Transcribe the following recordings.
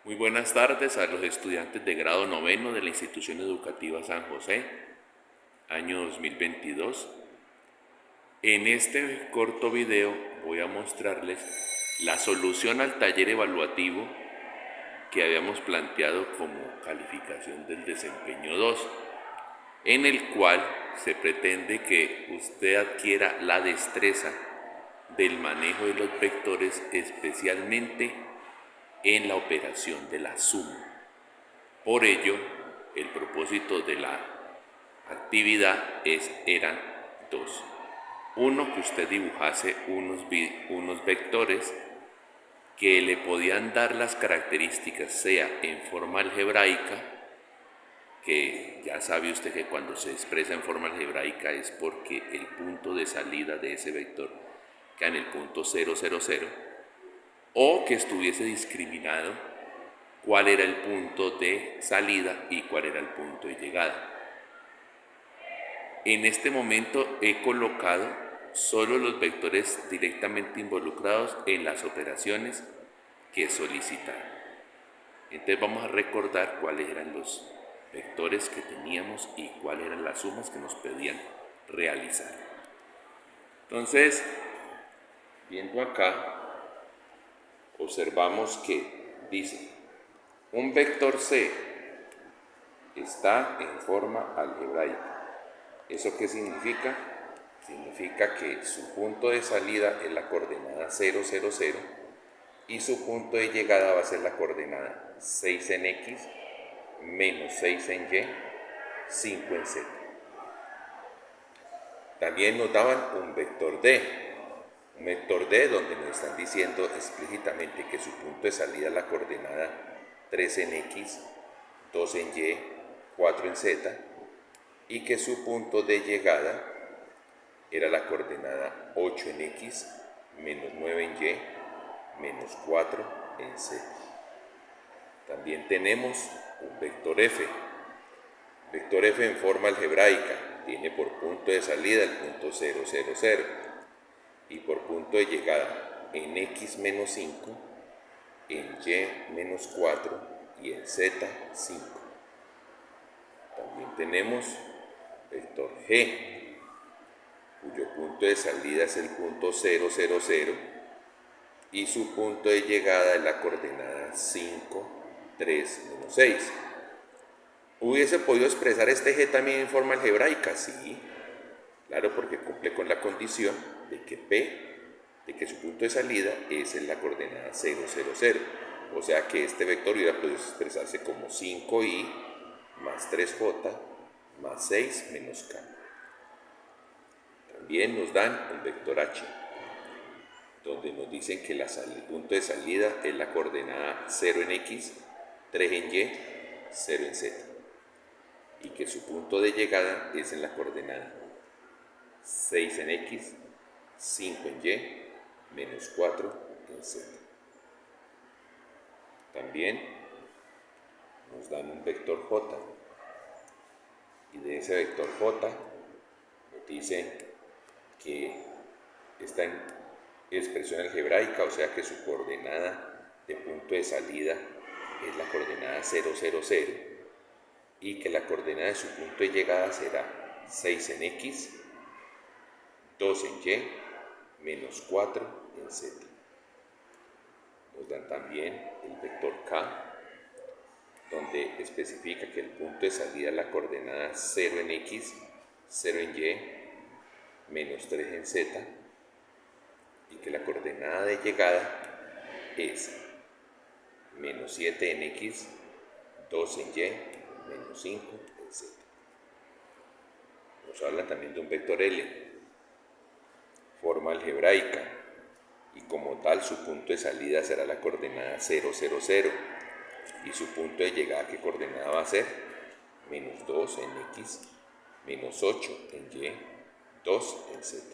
Muy buenas tardes a los estudiantes de grado noveno de la institución educativa San José, año 2022. En este corto video voy a mostrarles la solución al taller evaluativo que habíamos planteado como calificación del desempeño 2, en el cual se pretende que usted adquiera la destreza del manejo de los vectores, especialmente en la operación de la suma. Por ello, el propósito de la actividad eran dos. Uno, que usted dibujase unos vectores que le podían dar las características, sea en forma algebraica, que ya sabe usted que cuando se expresa en forma algebraica es porque el punto de salida de ese vector queda en el punto 0, 0, 0, o que estuviese discriminado cuál era el punto de salida y cuál era el punto de llegada. En este momento he colocado solo los vectores directamente involucrados en las operaciones que solicitaron. Entonces vamos a recordar cuáles eran los vectores que teníamos y cuáles eran las sumas que nos pedían realizar. Entonces, viendo acá, observamos que dice, un vector C está en forma algebraica. ¿Eso qué significa? Significa que su punto de salida es la coordenada 0, 0, 0 y su punto de llegada va a ser la coordenada 6 en X, menos 6 en Y, 5 en Z. También nos daban un vector D. Un vector D donde nos están diciendo explícitamente que su punto de salida es la coordenada 3 en X, 2 en Y, 4 en Z, y que su punto de llegada era la coordenada 8 en X, menos 9 en Y, menos 4 en Z. También tenemos un vector F. Vector F en forma algebraica tiene por punto de salida el punto 0, 0, 0 y por punto de llegada en X menos 5, en Y menos 4 y en Z 5. También tenemos vector G, cuyo punto de salida es el punto 0, 0, 0 y su punto de llegada es la coordenada 5, 3, menos 6. ¿Hubiese podido expresar este G también en forma algebraica? Sí, claro, porque cumple con la condición de que P, de que su punto de salida es en la coordenada 0, 0, 0. O sea que este vector hubiera podido expresarse como 5i más 3j más 6 menos k. También nos dan un vector h, donde nos dicen que el punto de salida es la coordenada 0 en x, 3 en y, 0 en z, y que su punto de llegada es en la coordenada 6 en x, 5 en y, menos 4 en z. También nos dan un vector j, y de ese vector j nos dicen que está en expresión algebraica, o sea que su coordenada de punto de salida es la coordenada 0, 0, 0 y que la coordenada de su punto de llegada será 6 en x, 2 en y, menos 4 en z. Nos dan también el vector k, donde especifica que el punto de salida es la coordenada 0 en x, 0 en y, menos 3 en z, y que la coordenada de llegada es menos 7 en x, 2 en y, menos 5 en z. Nos habla también de un vector L, forma algebraica, y como tal su punto de salida será la coordenada 0, 0, 0, y su punto de llegada, ¿qué coordenada va a ser? Menos 2 en x, menos 8 en y, 2 en z.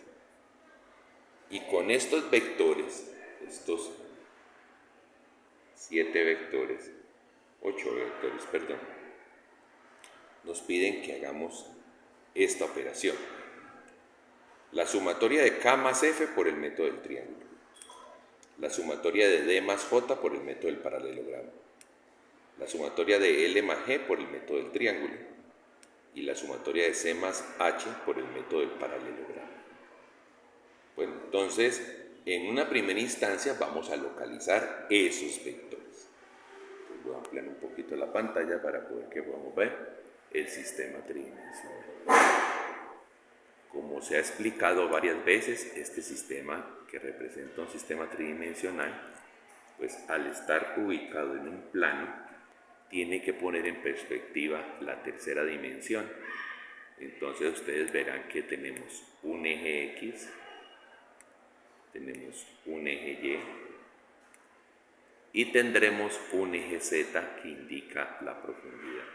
Y con estos vectores, estos 7 vectores, 8 vectores, perdón, nos piden que hagamos esta operación. La sumatoria de K más F por el método del triángulo. La sumatoria de D más J por el método del paralelogramo. la sumatoria de L más G por el método del triángulo y la sumatoria de C más H por el método del paralelogramo. Bueno, entonces, en una primera instancia vamos a localizar esos vectores. Voy a ampliar un poquito la pantalla para poder que podamos ver el sistema tridimensional. Como se ha explicado varias veces, este sistema que representa un sistema tridimensional, pues al estar ubicado en un plano, tiene que poner en perspectiva la tercera dimensión. Entonces ustedes verán que tenemos un eje X, tenemos un eje Y y tendremos un eje Z que indica la profundidad.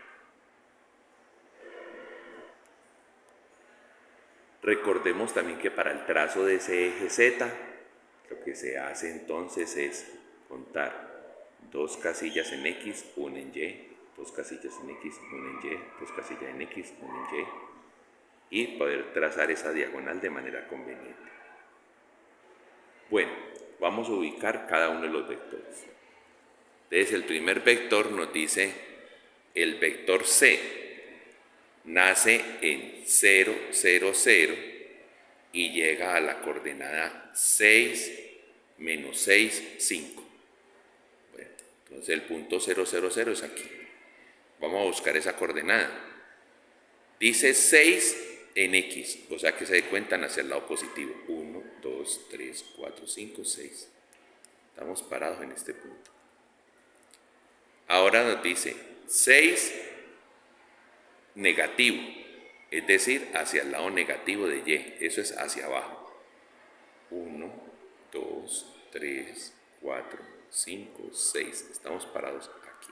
Recordemos también que para el trazo de ese eje Z, lo que se hace entonces es contar dos casillas en X, una en Y, dos casillas en X, una en Y, dos casillas en X, una en Y, y poder trazar esa diagonal de manera conveniente. Bueno, vamos a ubicar cada uno de los vectores. Entonces el primer vector nos dice el vector C nace en 0, 0, 0 y llega a la coordenada 6, menos 6, 5. Bueno, entonces el punto 0, 0, 0 es aquí. Vamos a buscar esa coordenada. Dice 6 en X, o sea que se cuentan hacia el lado positivo. 1, 2, 3, 4, 5, 6. Estamos parados en este punto. Ahora nos dice 6 negativo, es decir, hacia el lado negativo de Y, eso es hacia abajo. 1, 2, 3, 4, 5, 6, estamos parados aquí.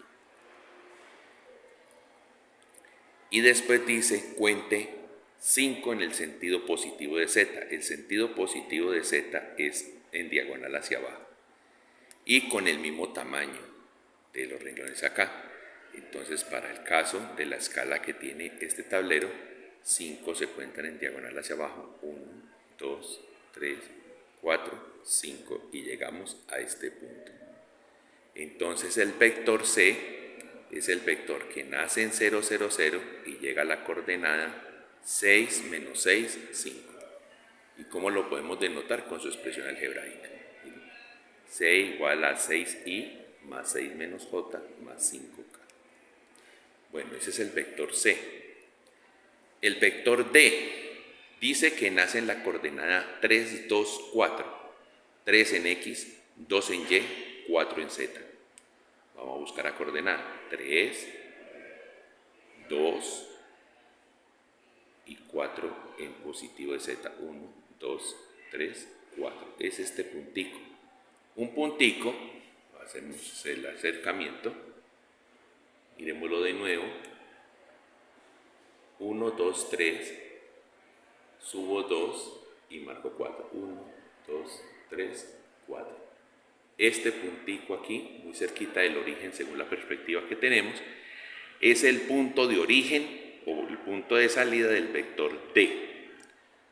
Y después dice, cuente 5 en el sentido positivo de Z. El sentido positivo de Z es en diagonal hacia abajo y con el mismo tamaño de los renglones acá. Entonces, para el caso de la escala que tiene este tablero, 5 se cuentan en diagonal hacia abajo, 1, 2, 3, 4, 5 y llegamos a este punto. Entonces el vector C es el vector que nace en 0, 0, 0 y llega a la coordenada 6 menos 6, 5. ¿Y cómo lo podemos denotar? Con su expresión algebraica. C igual a 6i más 6 menos j más 5k. Bueno, ese es el vector C. El vector D dice que nace en la coordenada 3, 2, 4. 3 en X, 2 en Y, 4 en Z. Vamos a buscar la coordenada. 3, 2 y 4 en positivo de Z. 1, 2, 3, 4. Es este puntico. Un puntico, hacemos el acercamiento. Miremoslo de nuevo. 1, 2, 3, subo 2 y marco 4. 1, 2, 3, 4. Este puntico aquí, muy cerquita del origen según la perspectiva que tenemos, es el punto de origen o el punto de salida del vector D.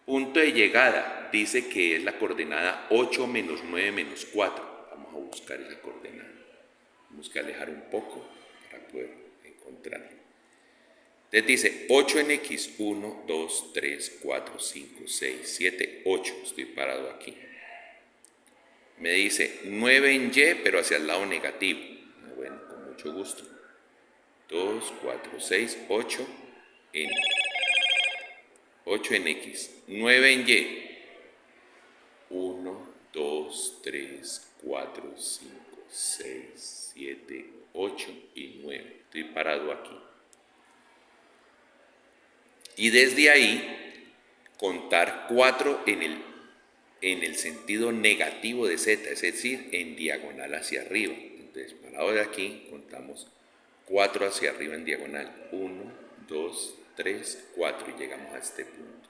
Punto de llegada dice que es la coordenada 8 menos 9 menos 4. Vamos a buscar esa coordenada. Tenemos que alejar un poco para poder encontrarla. Entonces dice 8 en X, 1, 2, 3, 4, 5, 6, 7, 8. Estoy parado aquí. Me dice 9 en Y, pero hacia el lado negativo. Bueno, con mucho gusto. 2, 4, 6, 8 en 8 en X. 9 en Y. 1, 2, 3, 4, 5, 6, 7, 8 y 9. Estoy parado aquí. Y desde ahí contar 4 en el sentido negativo de Z, es decir, en diagonal hacia arriba. Entonces, parado de aquí, contamos 4 hacia arriba en diagonal. 1, 2, 3, 4 y llegamos a este punto.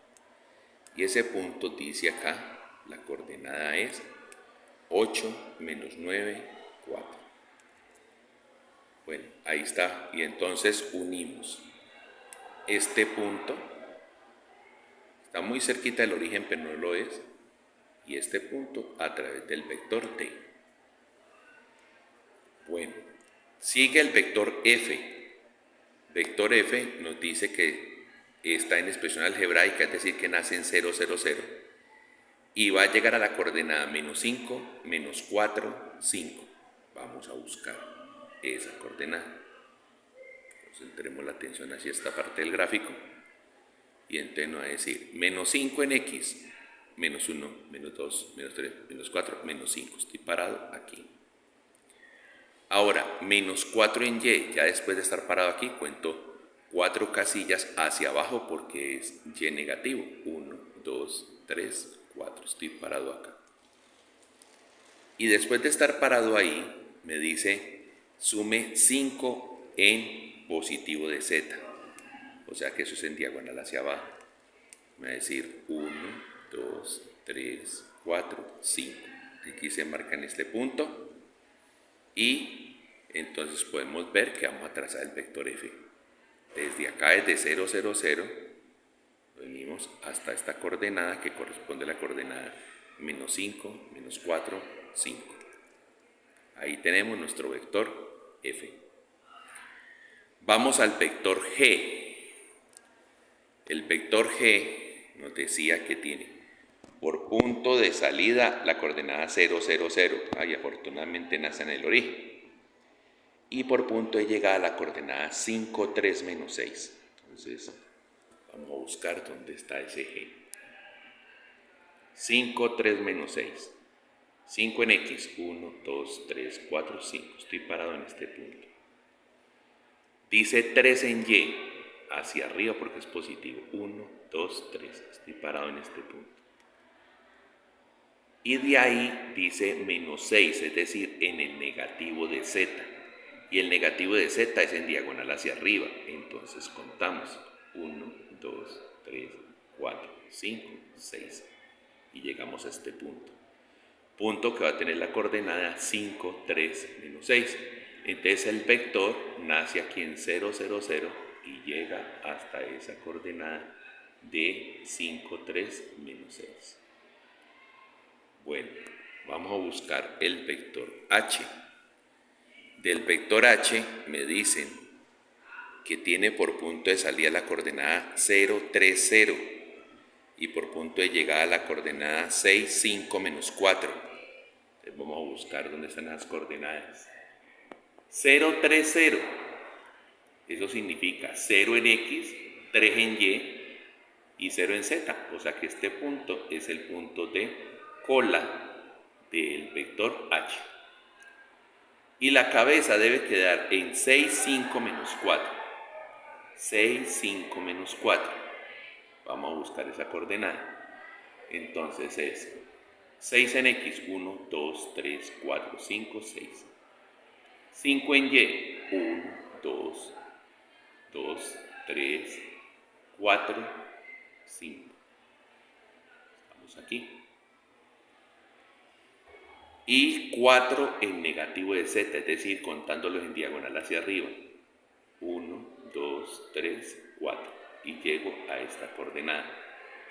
Y ese punto dice acá, la coordenada es 8 menos 9, 4. Bueno, ahí está. Y entonces unimos este punto. Está muy cerquita del origen, pero no lo es. Y este punto a través del vector D. Bueno, Sigue el vector f. Vector f nos dice que está en expresión algebraica, es decir, que nace en 0, 0, 0. Y va a llegar a la coordenada menos 5, menos 4, 5. Vamos a buscar esa coordenada. Concentremos la atención hacia esta parte del gráfico. Y entonces nos va a decir menos 5 en x, menos 1, menos 2, menos 3, menos 4, menos 5. Estoy parado aquí. Ahora, menos 4 en y, ya después de estar parado aquí, cuento 4 casillas hacia abajo porque es y negativo. 1, 2, 3, 4. Estoy parado acá. Y después de estar parado ahí, me dice sume 5 en positivo de z. O sea que eso es en diagonal hacia abajo. Me va a decir 1, 2, 3, 4, 5. Aquí se marca en este punto. Y entonces podemos ver que vamos a trazar el vector f. Desde acá, desde 0, 0, 0, venimos hasta esta coordenada que corresponde a la coordenada menos 5, menos 4, 5. Ahí tenemos nuestro vector f. Vamos al vector g. El vector g nos decía que tiene por punto de salida la coordenada 0, 0, 0. Ahí afortunadamente nace en el origen. Y por punto de llegada la coordenada 5, 3, menos 6. Entonces, vamos a buscar dónde está ese g. 5, 3, menos 6. 5 en x. 1, 2, 3, 4, 5. Estoy parado en este punto. Dice 3 en y. Hacia arriba porque es positivo. 1, 2, 3. Estoy parado en este punto. Y de ahí dice menos 6, es decir, en el negativo de z. Y el negativo de z es en diagonal hacia arriba. Entonces contamos 1, 2, 3, 4, 5, 6. Y llegamos a este punto. Punto que va a tener la coordenada 5, 3, menos 6. Entonces el vector nace aquí en 0, 0, 0 y llega hasta esa coordenada de 5, 3, menos 6. Bueno, vamos a buscar el vector h. Del vector h me dicen que tiene por punto de salida la coordenada 0, 3, 0 y por punto de llegada la coordenada 6, 5, menos 4. Entonces vamos a buscar dónde están las coordenadas. 0, 3, 0. Eso significa 0 en x, 3 en y 0 en z. O sea que este punto es el punto de cola del vector h. Y la cabeza debe quedar en 6, 5, menos 4. 6, 5, menos 4. Vamos a buscar esa coordenada. Entonces es 6 en x, 1, 2, 3, 4, 5, 6. 5 en y, 1, 2, 2, 3, 4, 5. Estamos aquí. Y 4 en negativo de z, es decir, contándolos en diagonal hacia arriba. 1, 2, 3, 4. Y llego a esta coordenada.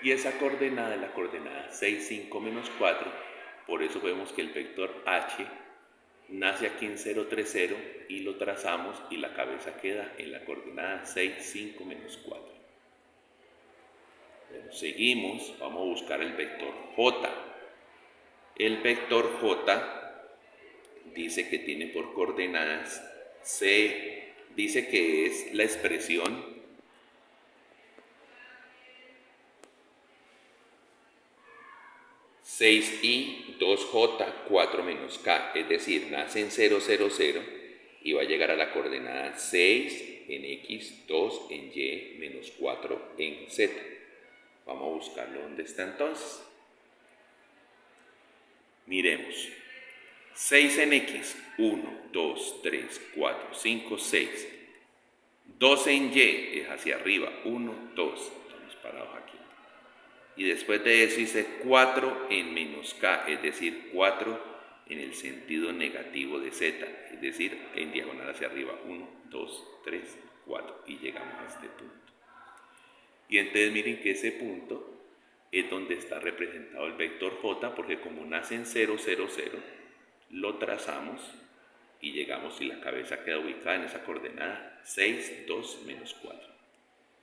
Y esa coordenada es la coordenada 6, 5, menos 4. Por eso vemos que el vector h nace aquí en 0, 3, 0 y lo trazamos y la cabeza queda en la coordenada 6, 5, menos 4. Bueno, seguimos, vamos a buscar el vector j. El vector j dice que tiene por coordenadas dice que es la expresión 6i, 2j, 4 menos k, es decir, nace en 0, 0, 0 y va a llegar a la coordenada 6 en x, 2 en y, menos 4 en z. Vamos a buscarlo dónde está entonces. Miremos. 6 en x, 1, 2, 3, 4, 5, 6. 2 en y es hacia arriba, 1, 2. Estamos parados aquí. Y después de eso dice 4 en menos k, es decir, 4 en el sentido negativo de z, es decir, en diagonal hacia arriba, 1, 2, 3, 4. Y llegamos a este punto. Y entonces miren que ese punto es donde está representado el vector j, porque como nace en 0, 0, 0, lo trazamos y llegamos y la cabeza queda ubicada en esa coordenada 6, 2, menos 4.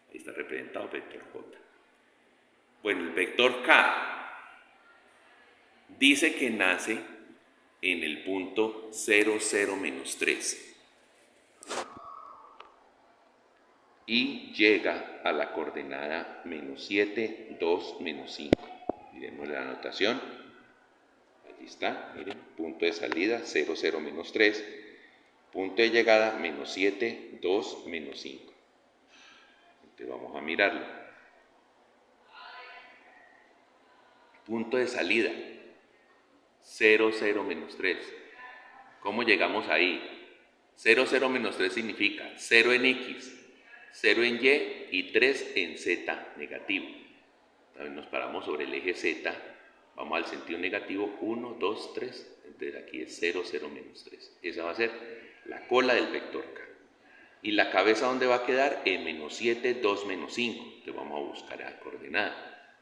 Ahí está representado el vector J. Bueno, el vector K dice que nace en el punto 0, 0, menos 3 y llega a la coordenada menos 7, 2, menos 5. Miremos la anotación. Allí está, miren, punto de salida 0, 0, menos 3, punto de llegada menos 7, 2, menos 5. Entonces vamos a mirarlo. Punto de salida 0, 0, menos 3. ¿Cómo llegamos ahí? 0, 0, menos 3 significa 0 en X, 0 en Y y 3 en Z negativo. También nos paramos sobre el eje Z, vamos al sentido negativo 1, 2, 3, entonces aquí es 0, 0, menos 3. Esa va a ser la cola del vector K. ¿Y la cabeza dónde va a quedar? En menos 7, 2, menos 5. Entonces vamos a buscar la coordenada.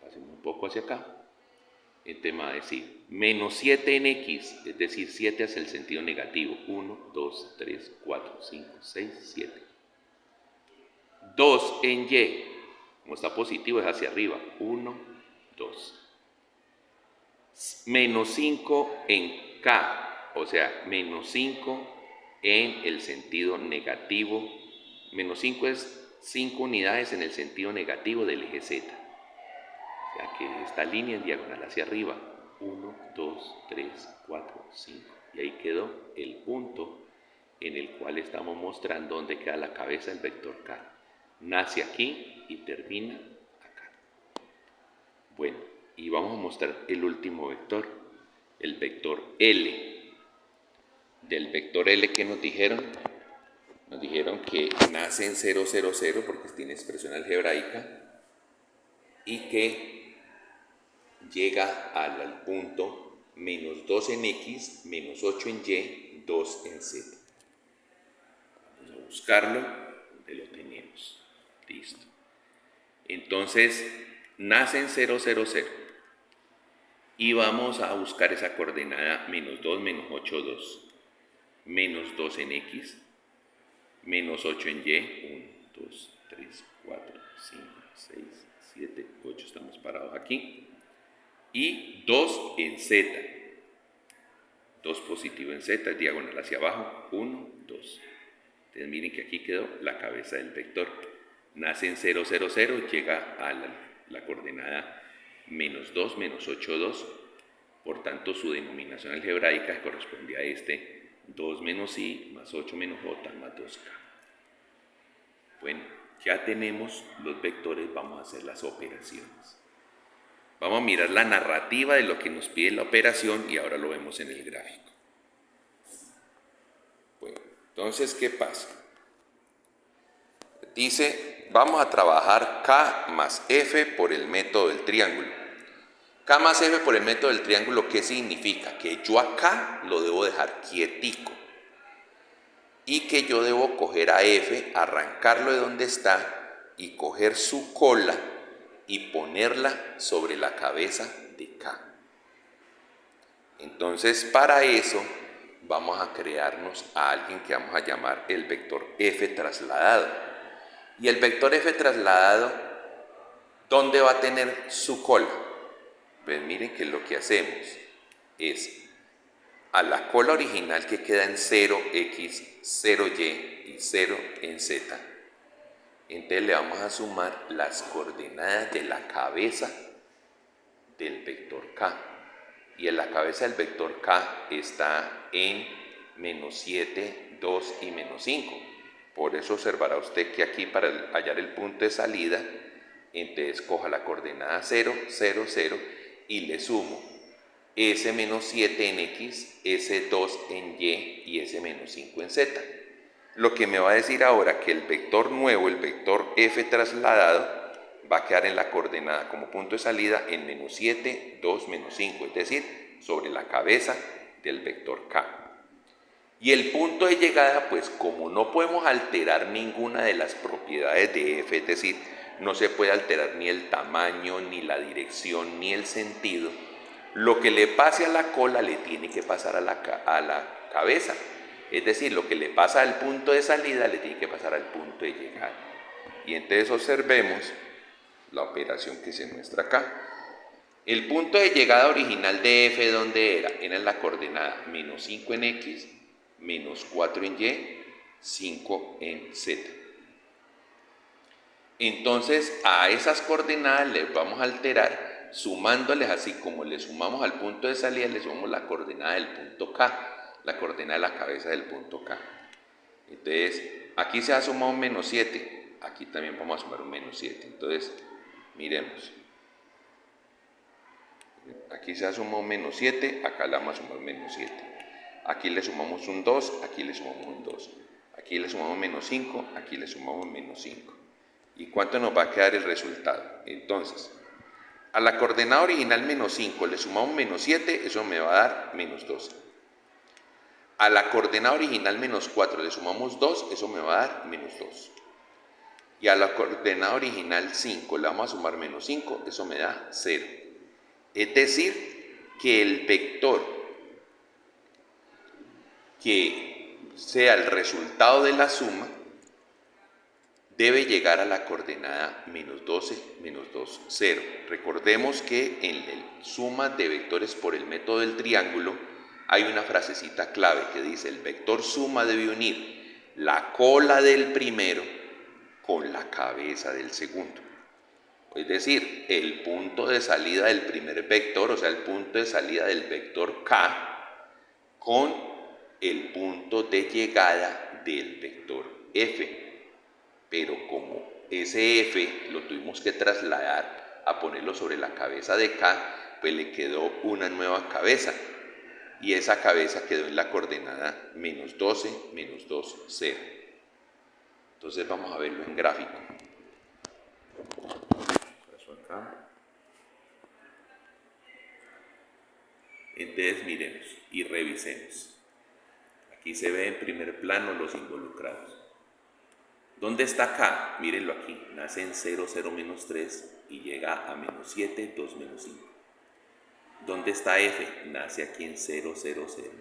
Pasemos un poco hacia acá. Este me va a decir menos 7 en X, es decir, 7 hacia el sentido negativo. 1, 2, 3, 4, 5, 6, 7. 2 en Y, como está positivo es hacia arriba. 1, 2. Menos 5 en K, o sea, menos 5 en el sentido negativo. Menos 5 es 5 unidades en el sentido negativo del eje Z. O sea que esta línea en diagonal hacia arriba, 1, 2, 3, 4, 5. Y ahí quedó el punto en el cual estamos mostrando dónde queda la cabeza del vector K. Nace aquí y termina acá. Bueno, y vamos a mostrar el último vector, el vector L. Del vector L, ¿qué nos dijeron? Nos dijeron que nace en 0, 0, 0 porque tiene expresión algebraica y que llega al punto menos 2 en X, menos 8 en Y, 2 en Z. Vamos a buscarlo, donde lo tenemos. Listo. Entonces, nace en 0, 0, 0. Y vamos a buscar esa coordenada menos 2, menos 8, 2. Menos 2 en X, menos 8 en Y, 1, 2, 3, 4, 5, 6, 7, 8, estamos parados aquí. Y 2 en Z, 2 positivo en Z, diagonal hacia abajo, 1, 2. Entonces miren que aquí quedó la cabeza del vector. Nace en 0, 0, 0, llega a la coordenada menos 2, menos 8, 2. Por tanto, su denominación algebraica corresponde a este 2 menos I más 8 menos J más 2K. Bueno, ya tenemos los vectores, vamos a hacer las operaciones. Vamos a mirar la narrativa de lo que nos pide la operación y ahora lo vemos en el gráfico. Bueno, entonces, ¿qué pasa? Dice, vamos a trabajar K más F por el método del triángulo. K más F por el método del triángulo, ¿qué significa? Que yo acá lo debo dejar quietico y que yo debo coger a F, arrancarlo de donde está y coger su cola y ponerla sobre la cabeza de K. Entonces, para eso vamos a crearnos a alguien que vamos a llamar el vector F trasladado. Y el vector F trasladado, ¿dónde va a tener su cola? Pues miren que lo que hacemos es a la cola original que queda en 0x, 0y y 0 en z. Entonces le vamos a sumar las coordenadas de la cabeza del vector K. Y en la cabeza del vector K está en menos 7, 2 y menos 5. Por eso observará usted que aquí para hallar el punto de salida, entonces coja la coordenada 0, 0, 0 y le sumo S menos 7 en X, S2 en Y y S menos 5 en Z. Lo que me va a decir ahora que el vector nuevo, el vector F trasladado, va a quedar en la coordenada como punto de salida en menos 7, 2, menos 5, es decir, sobre la cabeza del vector K. Y el punto de llegada, pues como no podemos alterar ninguna de las propiedades de F, es decir, no se puede alterar ni el tamaño, ni la dirección, ni el sentido, Lo que le pase a la cola le tiene que pasar a la cabeza. Es decir, lo que le pasa al punto de salida le tiene que pasar al punto de llegada. Y entonces observemos la operación que se muestra acá. El punto de llegada original de f, ¿dónde era? Era en la coordenada menos 5 en x, menos 4 en y, 5 en z. Entonces a esas coordenadas les vamos a alterar sumándoles, así como le sumamos al punto de salida, le sumamos la coordenada del punto K, la coordenada de la cabeza del punto K. Entonces aquí se ha sumado un menos 7, aquí también vamos a sumar un menos 7. Entonces miremos. Aquí se ha sumado un menos 7, acá le vamos a sumar un menos 7. Aquí le sumamos un 2, aquí le sumamos un 2. Aquí le sumamos menos 5, aquí le sumamos menos 5. ¿Y cuánto nos va a quedar el resultado? Entonces, a la coordenada original menos 5 le sumamos menos 7, eso me va a dar menos 12. A la coordenada original menos 4 le sumamos 2, eso me va a dar menos 2. Y a la coordenada original 5 le vamos a sumar menos 5, eso me da 0. Es decir, que el vector que sea el resultado de la suma debe llegar a la coordenada menos 12, menos 2, 0. Recordemos que en la suma de vectores por el método del triángulo hay una frasecita clave que dice: el vector suma debe unir la cola del primero con la cabeza del segundo. Es decir, el punto de salida del primer vector, o sea, el punto de salida del vector K, con el punto de llegada del vector F. Pero como ese F lo tuvimos que trasladar a ponerlo sobre la cabeza de K, pues le quedó una nueva cabeza. Y esa cabeza quedó en la coordenada menos 12, menos 2, 0. Entonces vamos a verlo en gráfico. Acá. Entonces miremos y revisemos. Aquí se ve en primer plano los involucrados. ¿Dónde está K? Mírenlo aquí. Nace en 0, 0, menos 3 y llega a menos 7, 2, menos 5. ¿Dónde está F? Nace aquí en 0, 0, 0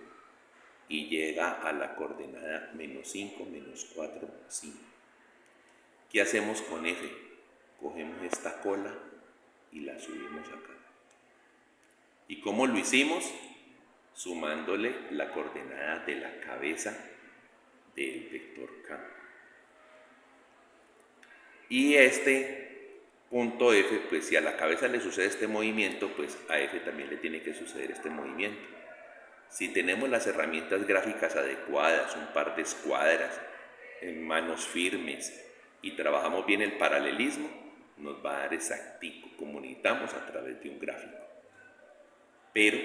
y llega a la coordenada menos 5, menos 4, 5. ¿Qué hacemos con F? Cogemos esta cola y la subimos acá. ¿Y cómo lo hicimos? Sumándole la coordenada de la cabeza del vector K. Y este punto F, pues si a la cabeza le sucede este movimiento, pues a F también le tiene que suceder este movimiento. Si tenemos las herramientas gráficas adecuadas, un par de escuadras, manos firmes y trabajamos bien el paralelismo, nos va a dar exactico, comunicamos a través de un gráfico. Pero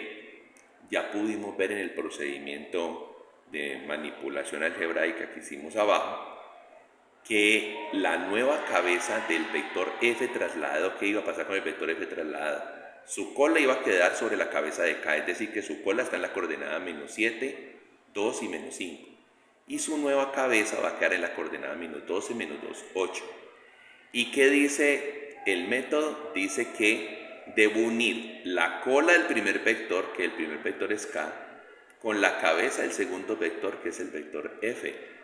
ya pudimos ver en el procedimiento de manipulación algebraica que hicimos abajo que la nueva cabeza del vector F trasladado, ¿qué iba a pasar con el vector F trasladado? Su cola iba a quedar sobre la cabeza de K, es decir, que su cola está en la coordenada menos 7, 2 y menos 5. Y su nueva cabeza va a quedar en la coordenada menos 12, menos 2, 8. ¿Y qué dice el método? Dice que debo unir la cola del primer vector, que el primer vector es K, con la cabeza del segundo vector, que es el vector F.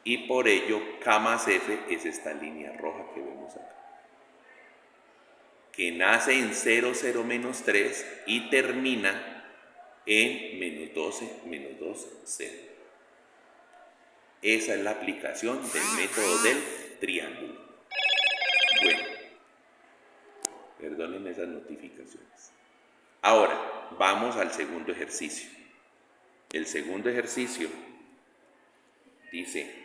Y por ello K más F es esta línea roja que vemos acá, que nace en 0, 0, menos 3 y termina en menos 12, menos 2, 0. Esa es la aplicación del método del triángulo. Bueno, perdonen esas notificaciones. Ahora, vamos al segundo ejercicio. El segundo ejercicio dice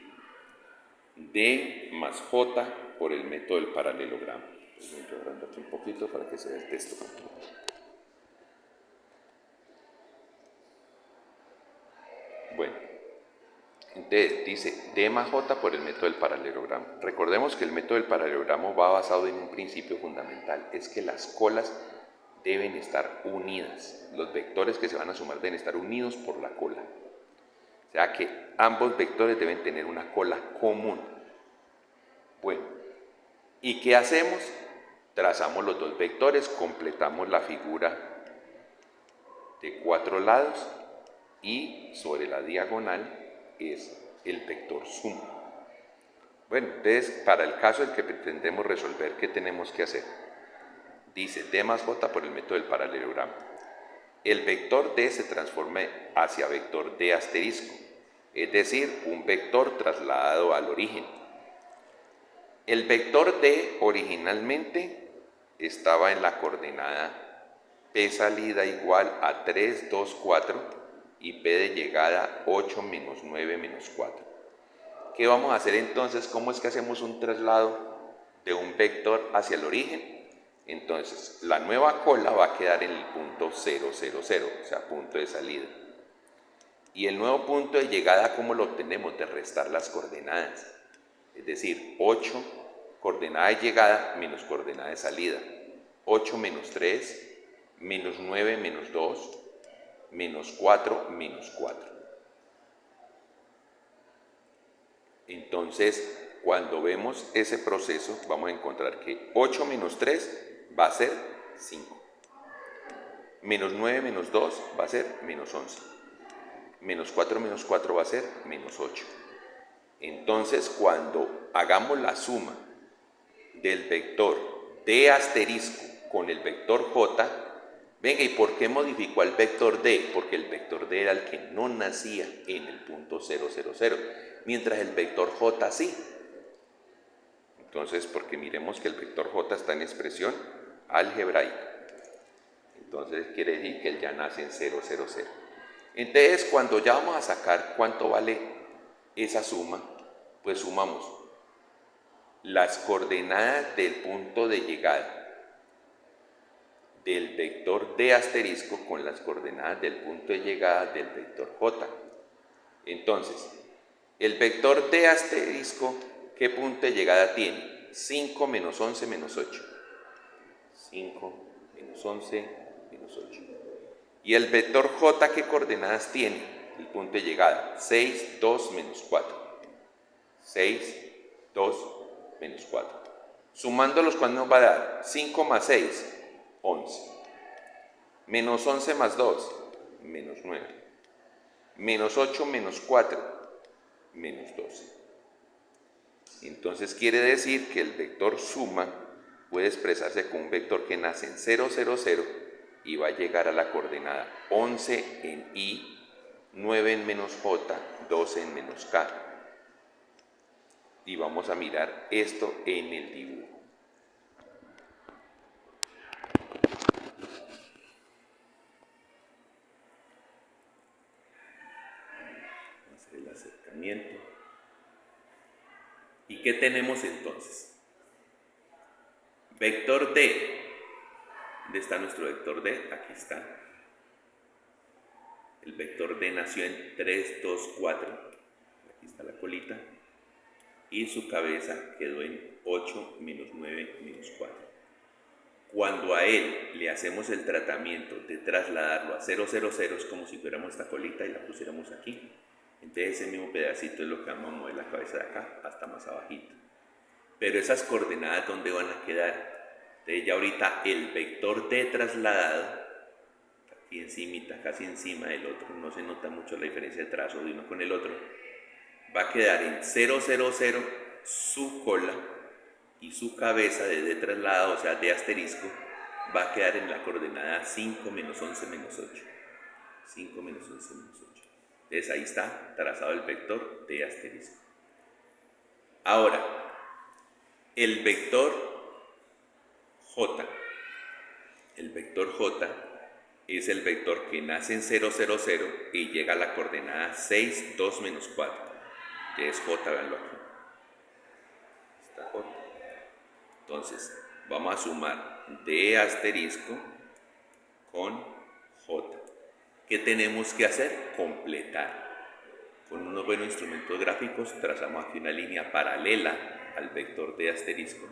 D más J por el método del paralelogramo. Voy a aquí un poquito para que se vea el texto. Bueno, entonces dice D más J por el método del paralelogramo. Recordemos que el método del paralelogramo va basado en un principio fundamental, es que las colas deben estar unidas. Los vectores que se van a sumar deben estar unidos por la cola. O sea que ambos vectores deben tener una cola común. Bueno, ¿y qué hacemos? Trazamos los dos vectores, completamos la figura de 4 lados y sobre la diagonal es el vector suma. Bueno, entonces para el caso en que pretendemos resolver, ¿qué tenemos que hacer? Dice D más J por el método del paralelogramo. El vector D se transforma hacia vector D asterisco, es decir, un vector trasladado al origen. El vector D originalmente estaba en la coordenada P salida igual a 3, 2, 4 y P de llegada 8, menos 9, menos 4. ¿Qué vamos a hacer entonces? ¿Cómo es que hacemos un traslado de un vector hacia el origen? Entonces, la nueva cola va a quedar en el punto 0, 0, 0, o sea, punto de salida. Y el nuevo punto de llegada, ¿cómo lo obtenemos? De restar las coordenadas. Es decir, 8, coordenada de llegada, menos coordenada de salida. 8 menos 3, menos 9 menos 2, menos 4 menos 4. Entonces, cuando vemos ese proceso, vamos a encontrar que 8 menos 3 va a ser 5. Menos 9 menos 2 va a ser menos 11. Menos 4 menos 4 va a ser menos 8. Entonces, cuando hagamos la suma del vector D asterisco con el vector J, venga, ¿y por qué modificó al vector D? Porque el vector D era el que no nacía en el punto 0, 0, 0, mientras el vector J sí. Entonces, porque miremos que el vector J está en expresión algebraica. Entonces quiere decir que él ya nace en 0, 0, 0. Entonces, cuando ya vamos a sacar cuánto vale esa suma, pues sumamos las coordenadas del punto de llegada del vector D asterisco con las coordenadas del punto de llegada del vector J. Entonces, el vector D asterisco, ¿qué punto de llegada tiene? 5 menos 11 menos 8. 5 menos 11 menos 8. ¿Y el vector J qué coordenadas tiene? El punto de llegada, 6, 2, menos 4. 6, 2, menos 4. Sumándolos, ¿cuánto nos va a dar? 5 más 6, 11. Menos 11 más 2, menos 9. Menos 8 menos 4, menos 12. Entonces quiere decir que el vector suma puede expresarse con un vector que nace en 0, 0, 0 y va a llegar a la coordenada 11 en I, 9 en menos J, 12 en menos K. Y vamos a mirar esto en el dibujo. Vamos a hacer el acercamiento. ¿Y qué tenemos entonces? Vector D. ¿Dónde está nuestro vector D? Aquí está. El vector D nació en 3, 2, 4. Aquí está la colita. Y su cabeza quedó en 8 menos 9 menos 4. Cuando a él le hacemos el tratamiento de trasladarlo a 0, 0, 0, es como si fuéramos esta colita y la pusiéramos aquí. Entonces ese mismo pedacito es lo que vamos a mover la cabeza de acá hasta más abajito. Pero esas coordenadas, ¿dónde van a quedar? Entonces ya ahorita el vector D trasladado, aquí encima, casi encima del otro, no se nota mucho la diferencia de trazo de uno con el otro, va a quedar en 0, 0, 0, su cola y su cabeza de D trasladado, o sea, D asterisco, va a quedar en la coordenada 5 menos 11 menos 8. 5 menos 11 menos 8. Entonces ahí está trazado el vector D asterisco. Ahora, el vector J. El vector J es el vector que nace en 0, 0, 0 y llega a la coordenada 6, 2, menos 4. Ya es J, veanlo aquí. Está J. Entonces, vamos a sumar D asterisco con J. ¿Qué tenemos que hacer? Completar. Con unos buenos instrumentos gráficos trazamos aquí una línea paralela al vector D asterisco.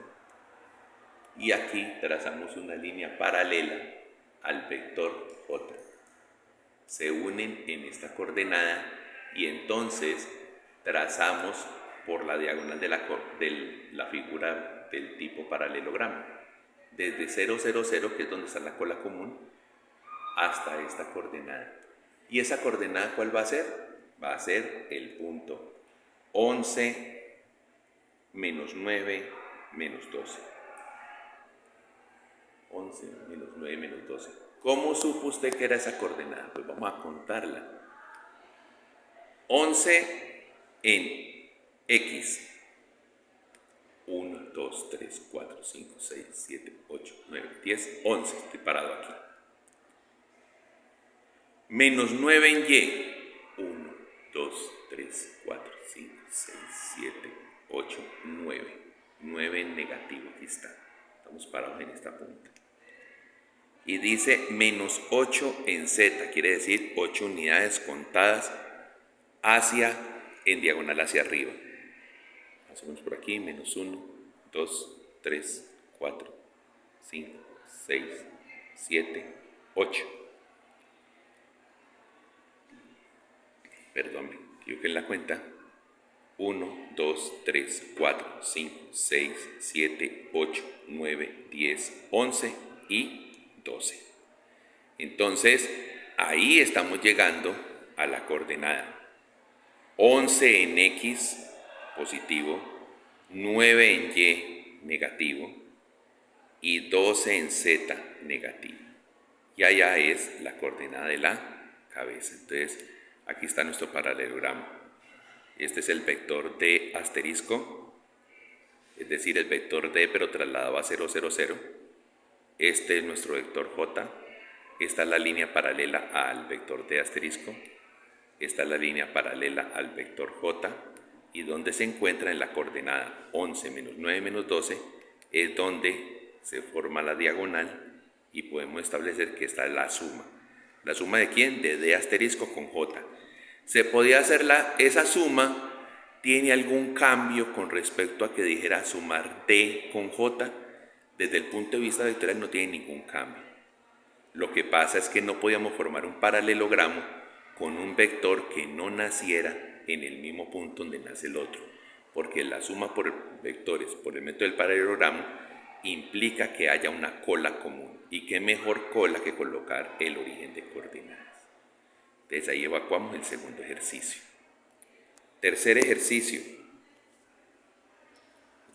Y aquí trazamos una línea paralela al vector J. Se unen en esta coordenada y entonces trazamos por la diagonal de la figura del tipo paralelogramo. Desde 0, 0, 0, que es donde está la cola común, hasta esta coordenada. ¿Y esa coordenada cuál va a ser? Va a ser el punto 11 menos 9 menos 12. 11 menos 9 menos 12. ¿Cómo supo usted que era esa coordenada? Pues vamos a contarla. 11 en X. 1, 2, 3, 4, 5, 6, 7, 8, 9, 10, 11. Estoy parado aquí. Menos 9 en Y. 1, 2, 3, 4, 5, 6, 7, 8, 9. 9 en negativo. Aquí está. Estamos parados en esta punta. Y dice menos 8 en Z. Quiere decir 8 unidades contadas en diagonal hacia arriba. Hacemos por aquí, menos 1, 2, 3, 4, 5, 6, 7, 8. Perdón, me equivoqué en la cuenta. 1, 2, 3, 4, 5, 6, 7, 8, 9, 10, 11 y 12. Entonces, ahí estamos llegando a la coordenada 11 en X positivo, 9 en Y negativo y 12 en Z negativo. Y allá es la coordenada de la cabeza. Entonces, aquí está nuestro paralelogramo. Este es el vector D asterisco, es decir, el vector D pero trasladado a 0, 0, 0. Este es nuestro vector J. Esta es la línea paralela al vector D asterisco. Esta es la línea paralela al vector J. Y donde se encuentra en la coordenada 11 menos 9 menos 12 es donde se forma la diagonal y podemos establecer que esta es la suma. ¿La suma de quién? De D asterisco con J. Se podía hacer esa suma, ¿tiene algún cambio con respecto a que dijera sumar D con J? Desde el punto de vista vectorial no tiene ningún cambio. Lo que pasa es que no podíamos formar un paralelogramo con un vector que no naciera en el mismo punto donde nace el otro, porque la suma por vectores por el método del paralelogramo implica que haya una cola común, y qué mejor cola que colocar el origen de coordenadas. Entonces ahí evacuamos el segundo ejercicio. Tercer ejercicio.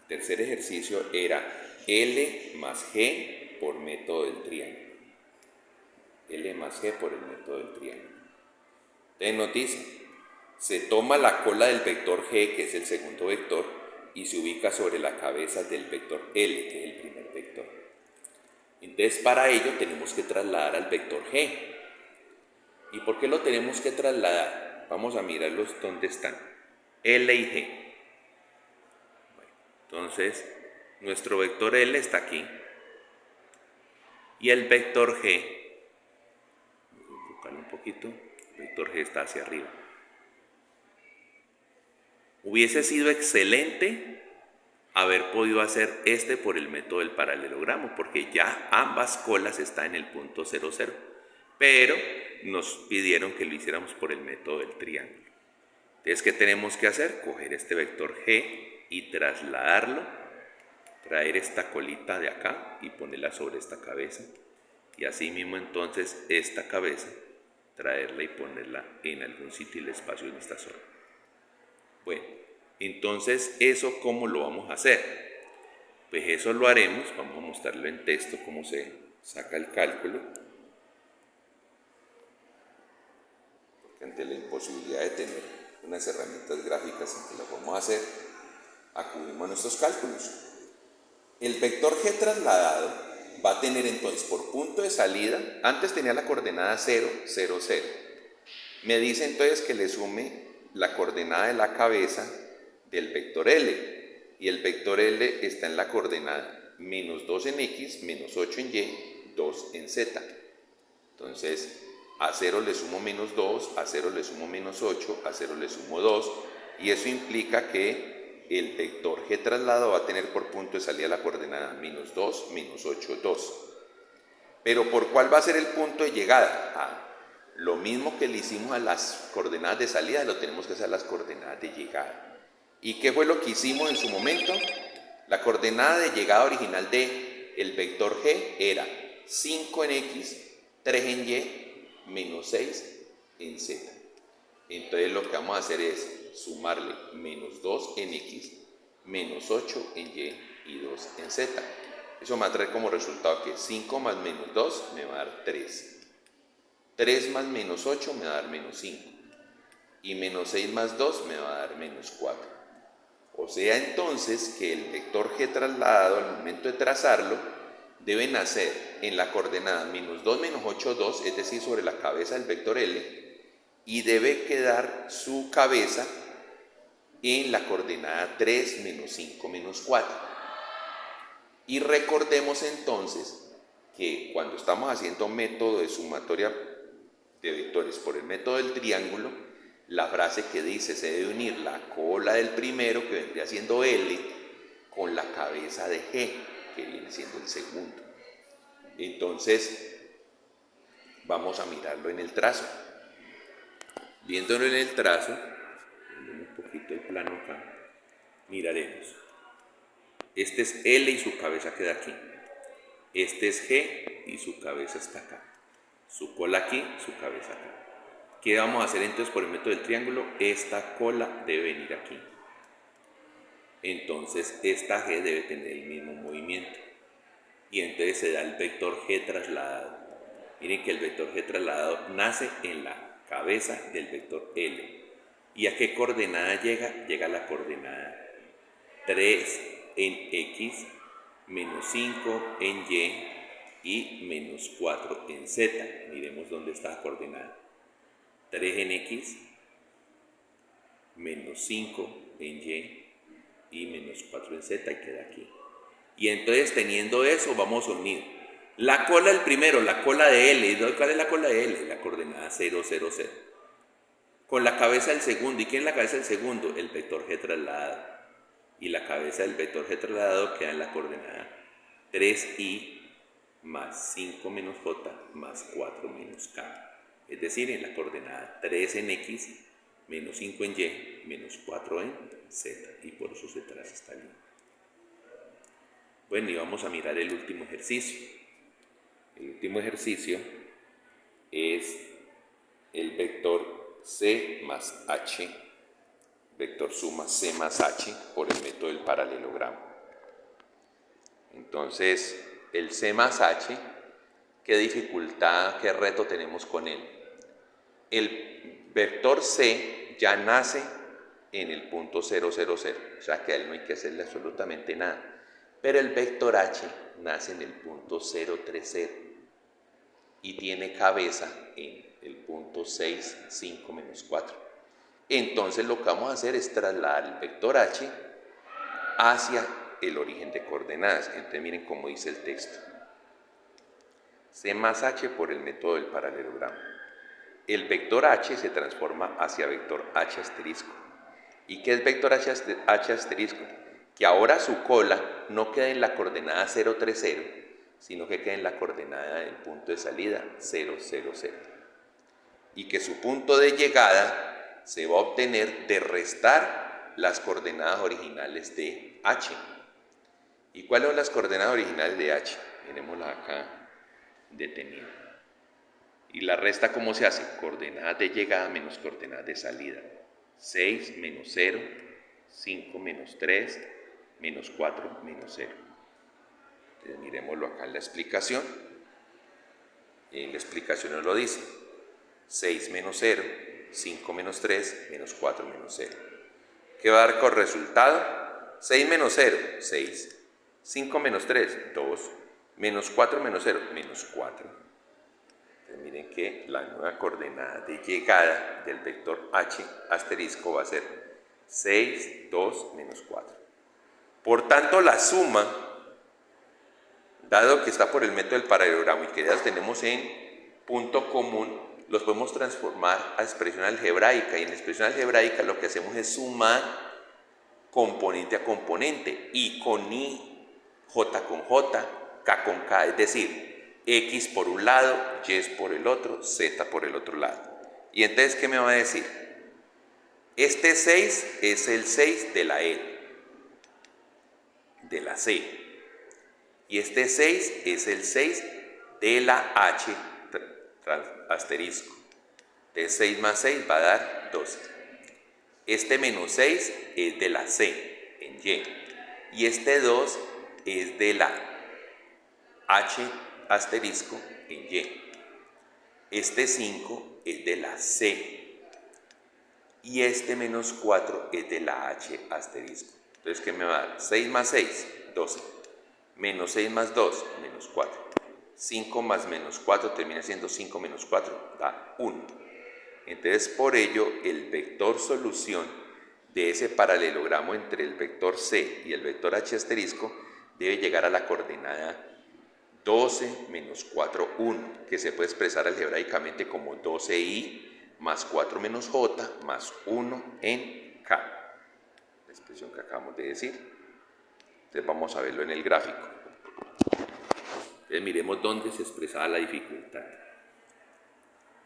El tercer ejercicio era L más G por método del triángulo. L más G por el método del triángulo. Entonces nos dice, se toma la cola del vector G, que es el segundo vector, y se ubica sobre la cabeza del vector L, que es el primer vector. Entonces para ello tenemos que trasladar al vector G. ¿Y por qué lo tenemos que trasladar? Vamos a mirarlos dónde están. L y G. Bueno, entonces, nuestro vector L está aquí. Y el vector G, vamos a enfocarlo un poquito, el vector G está hacia arriba. Hubiese sido excelente haber podido hacer este por el método del paralelogramo, porque ya ambas colas están en el punto 0, 0. Pero nos pidieron que lo hiciéramos por el método del triángulo. Entonces, ¿qué tenemos que hacer? Coger este vector G y trasladarlo, traer esta colita de acá y ponerla sobre esta cabeza. Y así mismo entonces esta cabeza, traerla y ponerla en algún sitio del espacio en esta zona. Bueno, entonces, ¿eso cómo lo vamos a hacer? Pues eso lo haremos, vamos a mostrarlo en texto cómo se saca el cálculo. Ante la imposibilidad de tener unas herramientas gráficas en que lo podemos hacer, acudimos a nuestros cálculos. El vector G trasladado va a tener entonces por punto de salida, antes tenía la coordenada 0, 0, 0. Me dice entonces que le sume la coordenada de la cabeza del vector L, y el vector L está en la coordenada menos 2 en X, menos 8 en Y, 2 en Z. Entonces, a 0 le sumo menos 2, a 0 le sumo menos 8, a 0 le sumo 2, y eso implica que el vector G trasladado va a tener por punto de salida la coordenada menos 2, menos 8, 2. Pero ¿por cuál va a ser el punto de llegada? Lo mismo que le hicimos a las coordenadas de salida, lo tenemos que hacer a las coordenadas de llegada. ¿Y qué fue lo que hicimos en su momento? La coordenada de llegada original de el vector G era 5 en X 3 en Y, menos 6 en Z. Entonces lo que vamos a hacer es sumarle menos 2 en X, menos 8 en Y y 2 en Z. Eso me va a traer como resultado que 5 más menos 2 me va a dar 3. 3 más menos 8 me va a dar menos 5. Y menos 6 más 2 me va a dar menos 4. O sea entonces que el vector G trasladado al momento de trazarlo debe nacer en la coordenada menos 2 menos 8, 2, es decir, sobre la cabeza del vector L, y debe quedar su cabeza en la coordenada 3 menos 5 menos 4. Y recordemos entonces que cuando estamos haciendo método de sumatoria de vectores por el método del triángulo, la frase que dice se debe unir la cola del primero, que vendría siendo L, con la cabeza de G, que viene siendo el segundo. Entonces, vamos a mirarlo en el trazo. Viéndolo en el trazo, un poquito el plano acá, miraremos. Este es L y su cabeza queda aquí. Este es G y su cabeza está acá. Su cola aquí, su cabeza acá. ¿Qué vamos a hacer entonces por el método del triángulo? Esta cola debe venir aquí. Entonces esta G debe tener el mismo movimiento. Y entonces se da el vector G trasladado. Miren que el vector G trasladado nace en la cabeza del vector L. ¿Y a qué coordenada llega? Llega a la coordenada 3 en X, menos 5 en Y menos 4 en Z. Miremos dónde está la coordenada. 3 en X, menos 5 en y menos 4 en Z y queda aquí. Y entonces teniendo eso vamos a unir la cola del primero, la cola de L. ¿Cuál es la cola de L? La coordenada 0, 0, 0. Con la cabeza del segundo. ¿Y quién es la cabeza del segundo? El vector G trasladado. Y la cabeza del vector G trasladado queda en la coordenada 3i más 5 menos j más 4 menos k. Es decir, en la coordenada 3 en X, menos 5 en Y, menos 4 en Z. Y por eso se traza esta línea. Bueno, y vamos a mirar el último ejercicio. El último ejercicio es el vector C más H, vector suma C más H por el método del paralelogramo. Entonces, el C más H, ¿qué dificultad, qué reto tenemos con él? El vector C ya nace en el punto 0, 0, 0, o sea que a él no hay que hacerle absolutamente nada. Pero el vector H nace en el punto 0, 3, 0 y tiene cabeza en el punto 6, 5, menos 4. Entonces lo que vamos a hacer es trasladar el vector H hacia el origen de coordenadas. Entonces miren cómo dice el texto. C más H por el método del paralelogramo. El vector H se transforma hacia vector H asterisco. ¿Y qué es vector H asterisco? Que ahora su cola no queda en la coordenada 0, 3, 0, sino que queda en la coordenada del punto de salida 0, 0, 0. Y que su punto de llegada se va a obtener de restar las coordenadas originales de H. ¿Y cuáles son las coordenadas originales de H? Miremoslas acá detenidas. Y la resta, ¿cómo se hace? Coordenadas de llegada menos coordenadas de salida. 6 menos 0, 5 menos 3, menos 4 menos 0. Entonces, miremoslo acá en la explicación. En la explicación nos lo dice. 6 menos 0, 5 menos 3, menos 4 menos 0. ¿Qué va a dar con resultado? 6 menos 0, 6. 5 menos 3, 2. Menos 4 menos 0, menos 4. Entonces, miren que la nueva coordenada de llegada del vector H asterisco va a ser 6, 2, menos 4. Por tanto, la suma, dado que está por el método del paralelogramo y que ya las tenemos en punto común, los podemos transformar a expresión algebraica. Y en la expresión algebraica lo que hacemos es sumar componente a componente, I con I, J con J, K con K, es decir, X por un lado, Y por el otro, Z por el otro lado. Y entonces, ¿qué me va a decir? Este 6 es el 6 de la E, de la C. Y este 6 es el 6 de la H asterisco. Entonces 6 más 6 va a dar 12. Este menos 6 es de la C en Y. Y este 2 es de la H asterisco en Y. Este 5 es de la C. Y este menos 4 es de la H asterisco. Entonces, ¿qué me va a dar? 6 más 6, 12. Menos 6 más 2, menos 4. 5 más menos 4 termina siendo 5 menos 4, da 1. Entonces, por ello, el vector solución de ese paralelogramo entre el vector C y el vector H asterisco debe llegar a la coordenada 12 menos 4, 1, que se puede expresar algebraicamente como 12i más 4 menos j más 1 en k. La expresión que acabamos de decir. Entonces vamos a verlo en el gráfico. Entonces miremos dónde se expresaba la dificultad.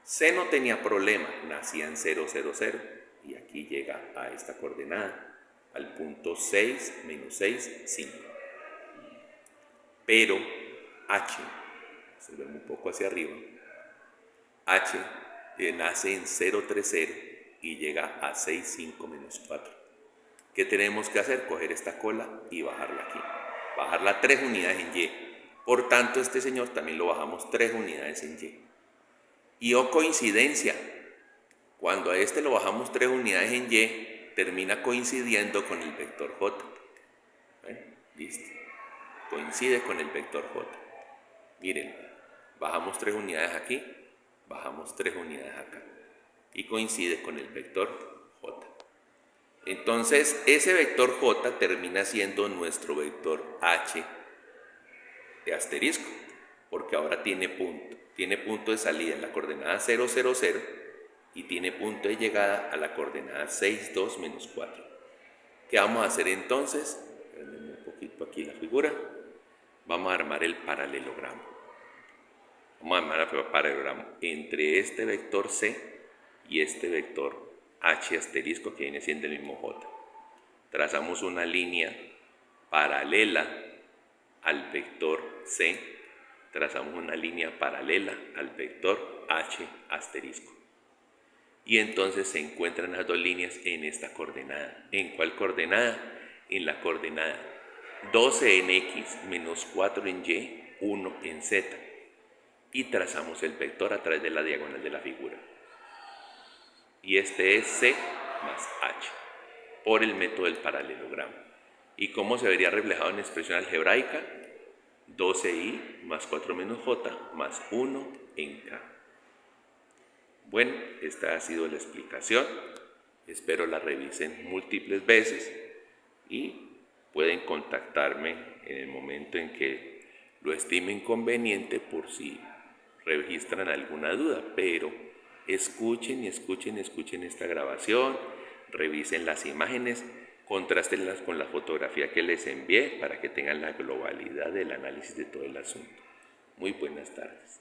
C no tenía problema, nacía en 0, 0, 0 y aquí llega a esta coordenada, al punto 6 menos 6, 5. Pero H, observemos un poco hacia arriba, H nace en 0, 3, 0 y llega a 6, 5 menos 4. ¿Qué tenemos que hacer? Coger esta cola y bajarla aquí, bajarla 3 unidades en Y. Por tanto, este señor también lo bajamos 3 unidades en Y. Y oh coincidencia, cuando a este lo bajamos 3 unidades en Y, termina coincidiendo con el vector J. Listo. Coincide con el vector J. Miren, bajamos 3 unidades aquí, bajamos 3 unidades acá. Y coincide con el vector J. Entonces, ese vector J termina siendo nuestro vector H de asterisco, porque ahora tiene punto de salida en la coordenada 0, 0, 0 y tiene punto de llegada a la coordenada 6, 2, menos 4. ¿Qué vamos a hacer entonces? Prendemos un poquito aquí la figura. Vamos a armar el paralelogramo. Vamos a armar el paralelogramo entre este vector C y este vector H asterisco que viene siendo el mismo J. Trazamos una línea paralela al vector C, trazamos una línea paralela al vector H asterisco. Y entonces se encuentran las dos líneas en esta coordenada. ¿En cuál coordenada? En la coordenada 12 en X menos 4 en Y, 1 en Z. Y trazamos el vector a través de la diagonal de la figura. Y este es C más H, por el método del paralelogramo. ¿Y cómo se vería reflejado en expresión algebraica? 12i más 4 menos j más 1 en k. Bueno, esta ha sido la explicación. Espero la revisen múltiples veces y pueden contactarme en el momento en que lo estimen conveniente por si registran alguna duda, pero escuchen esta grabación, revisen las imágenes, contrástenlas con la fotografía que les envié para que tengan la globalidad del análisis de todo el asunto. Muy buenas tardes.